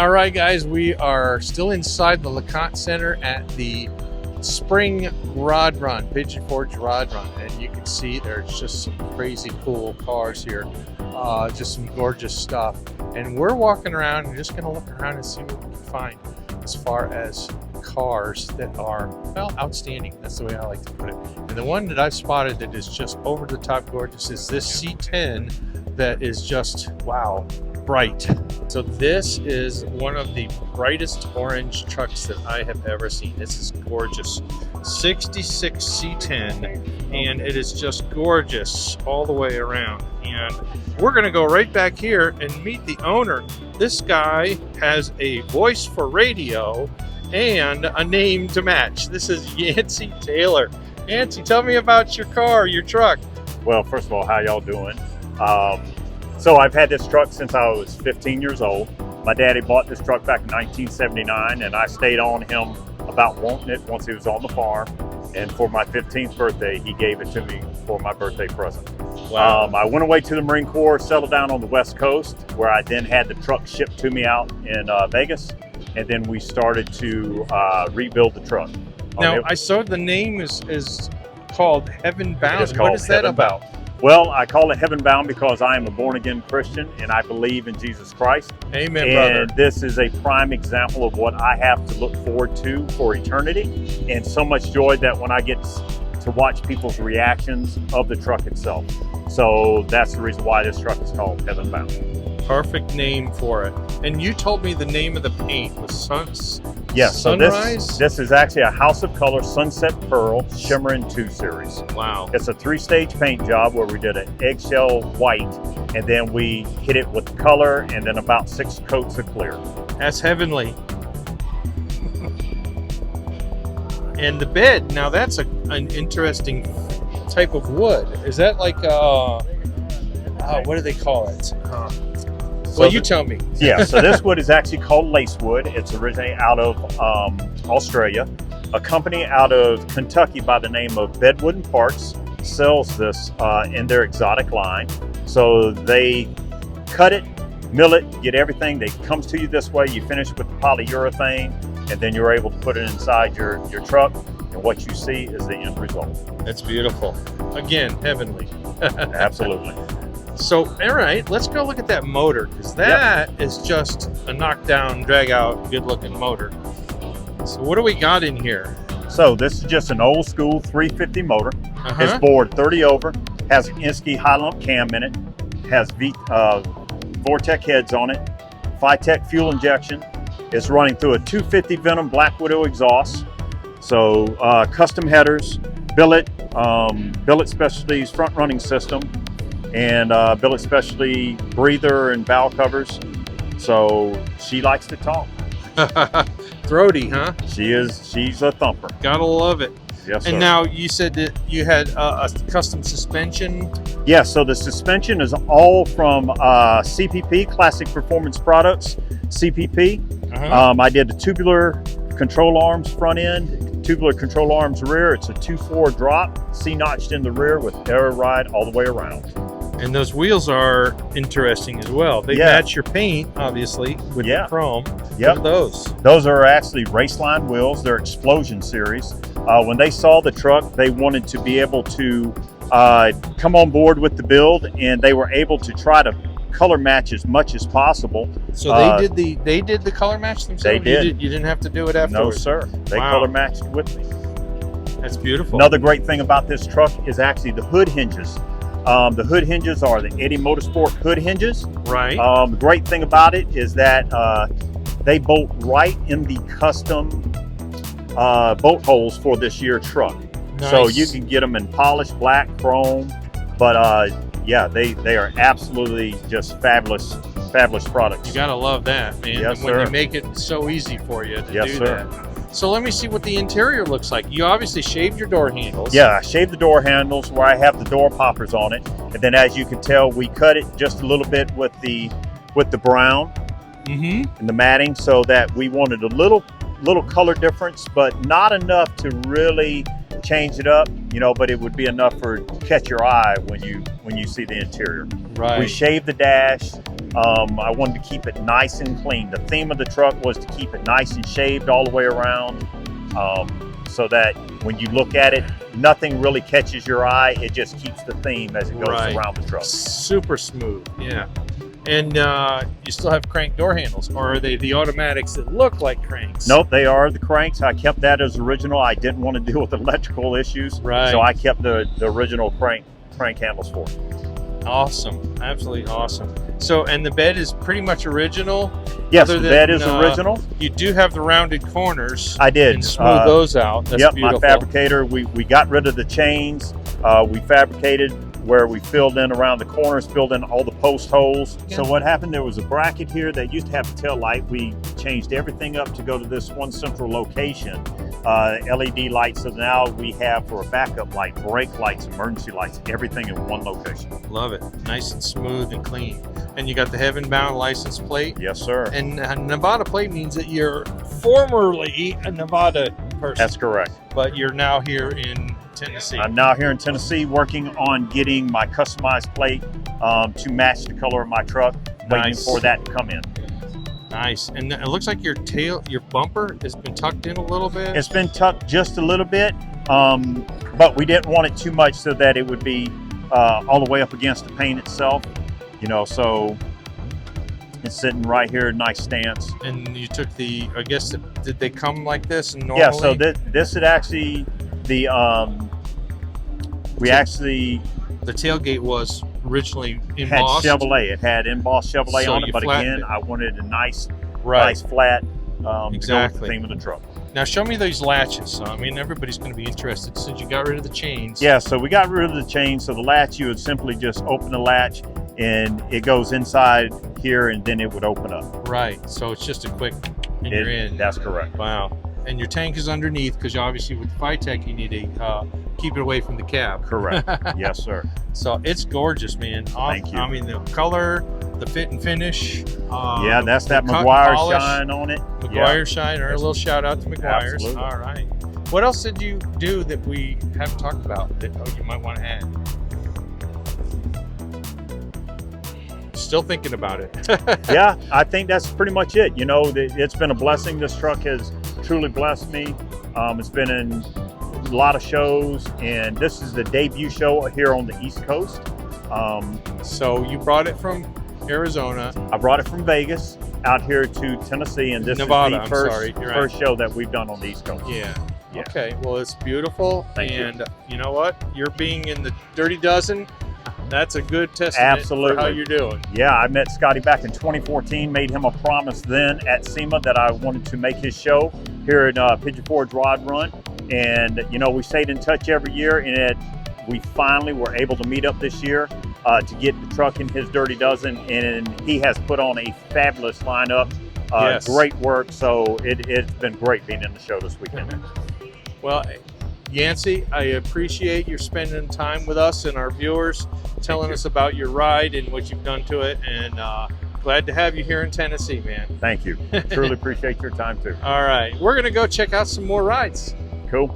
All right, guys, we are still inside the LeConte Center at the Spring Rod Run, Pigeon Forge Rod Run, and you can see there's just some crazy cool cars here, just some gorgeous stuff. And we're walking around and just going to look around and see what we can find as far as cars that are, well, outstanding. That's the way I like to put it. And the one that I've spotted that is just over the top gorgeous is this C10 that is just, wow, bright. So this is one of the brightest orange trucks that I have ever seen. This is gorgeous. 66 C10, and it is just gorgeous all the way around. And we're going to go right back here and meet the owner. This guy has a voice for radio and a name to match. This is Yancey Taylor. Yancey, tell me about your car, your truck. Well, first of all, how y'all doing? So I've had this truck since I was 15 years old. My daddy bought this truck back in 1979, and I stayed on him about wanting it once he was on the farm. And for my 15th birthday, he gave it to me for my birthday present. Wow. I went away to the Marine Corps, settled down on the West Coast, where I then had the truck shipped to me out in Vegas. And then we started to rebuild the truck. Now, I saw the name is called Heavenbound. It's called What is that about? Well, I call it Heavenbound because I am a born-again Christian and I believe in Jesus Christ. Amen, and brother. This is a prime example of what I have to look forward to for eternity, and so much joy that when I get to watch people's reactions of the truck itself. So that's the reason why this truck is called Heavenbound. Perfect name for it. And you told me the name of the paint was Yes, Sunrise? So this is actually a House of Color Sunset Pearl Shimmering 2 series. Wow. It's a 3-stage paint job where we did an eggshell white, and then we hit it with color, and then about 6 coats of clear. That's heavenly. And the bed, now that's an interesting type of wood. Is that like, what do they call it? Well, you tell me. Yeah, so this wood is actually called lace wood. It's originally out of Australia. A company out of Kentucky by the name of Bedwood and Parks sells this in their exotic line. So they cut it, mill it, get everything. It comes to you this way. You finish with the polyurethane, and then you're able to put it inside your truck. And what you see is the end result. That's beautiful. Again, heavenly. Absolutely. So, all right, let's go look at that motor, because that is just a knockdown, drag-out, good-looking motor. So what do we got in here? So this is just an old school 350 motor. Uh-huh. It's bored 30 over, has an Inski high lump cam in it, has Vortec heads on it, Phytec fuel injection. It's running through a 250 Venom Black Widow exhaust. So custom headers, billet specialties front running system, and billet specialty breather and valve covers. So she likes to talk. Throaty, huh? She's a thumper. Gotta love it. Yes, sir. And now you said that you had a custom suspension. Yeah, so the suspension is all from CPP, Classic Performance Products, CPP. Uh-huh. I did the tubular control arms front end, tubular control arms rear. It's a 2/4 drop, C-notched in the rear with air ride all the way around. And those wheels are interesting as well. They match your paint, obviously, with the chrome. Yep. What are those? Those are actually Raceline wheels. They're Explosion Series. When they saw the truck, they wanted to be able to come on board with the build, and they were able to try to color match as much as possible. So they did the color match themselves? They did. You didn't have to do it afterwards? No, sir. They color matched with me. That's beautiful. Another great thing about this truck is actually the hood hinges. The hood hinges are the Eddie Motorsport hood hinges. Right. The great thing about it is that they bolt right in the custom bolt holes for this year truck. Nice. So you can get them in polished black, chrome, but yeah, they are absolutely just fabulous products. You gotta love that, man. Yes, when sir. you make it so easy for you to Yes, do sir. that. So let me see what the interior looks like. You obviously shaved your door handles. Yeah, I shaved the door handles where I have the door poppers on it, and then as you can tell, we cut it just a little bit with the brown and the matting, so that we wanted a little color difference, but not enough to really change it up, but it would be enough for catch your eye when you see the interior. Right. We shaved the dash, I wanted to keep it nice and clean. The theme of the truck was to keep it nice and shaved all the way around, so that when you look at it, nothing really catches your eye. It just keeps the theme as it goes around the truck. Super smooth, yeah. And you still have crank door handles, or are they the automatics that look like cranks? Nope, they are the cranks. I kept that as original. I didn't want to deal with electrical issues, so I kept the original crank handles for it. Awesome, absolutely awesome. So, and the bed is pretty much original? Yes, the bed is original. You do have the rounded corners. I did. And smooth those out. That's beautiful. My fabricator, we got rid of the chains. We fabricated where we filled in around the corners, filled in all the post holes. Yeah. So what happened, there was a bracket here that used to have a tail light. We changed everything up to go to this one central location. LED lights, so now we have for a backup light, brake lights, emergency lights, everything in one location. Love it. Nice and smooth and clean. And you got the Heavenbound license plate. Yes, sir. And a Nevada plate means that you're formerly a Nevada person. That's correct. But you're now here in Tennessee. I'm now here in Tennessee working on getting my customized plate to match the color of my truck, waiting for that to come in. Nice. And it looks like your bumper has been tucked in a little bit. It's been tucked just a little bit, but we didn't want it too much so that it would be all the way up against the paint itself. You know, so it's sitting right here, nice stance. And you took the, I guess, did they come like this normally? Yeah, so this had actually, the tailgate was originally embossed. Had Chevrolet. It had embossed Chevrolet on it, but again, I wanted a nice flat to go with the theme of the truck. Now show me these latches. I mean, everybody's going to be interested since you got rid of the chains. Yeah, so we got rid of the chains. So the latch, you would simply just open the latch and it goes inside here and then it would open up. Right, so it's just a quick and you're in. That's correct. Wow. And your tank is underneath because obviously with FiTech you need to keep it away from the cab. Correct. Yes, sir. So it's gorgeous, man. Thank you. I mean, the color, the fit and finish. Yeah, that's that McGuire shine on it. McGuire shine, or a little shout out to McGuire's. Absolutely. All right. What else did you do that we haven't talked about that you might want to add? Still thinking about it. Yeah, I think that's pretty much it. You know, it's been a blessing. This truck has truly blessed me. It's been in a lot of shows, and this is the debut show here on the East Coast. So you brought it from Arizona. I brought it from Vegas out here to Tennessee, and this Nevada, is the first show that we've done on the East Coast. Yeah. Okay, well, it's beautiful. Thank you. And you know what? You're being in the Dirty Dozen. That's a good testament for how you're doing. Yeah, I met Scotty back in 2014, made him a promise then at SEMA that I wanted to make his show here at Pigeon Forge Rod Run. And, you know, we stayed in touch every year, and we finally were able to meet up this year to get the truck in his Dirty Dozen. And he has put on a fabulous lineup. Great work. So it's been great being in the show this weekend. Well, Yancey, I appreciate your spending time with us and our viewers, telling us about your ride and what you've done to it, and glad to have you here in Tennessee, man. Thank you. Truly appreciate your time too. All right, we're gonna go check out some more rides. Cool.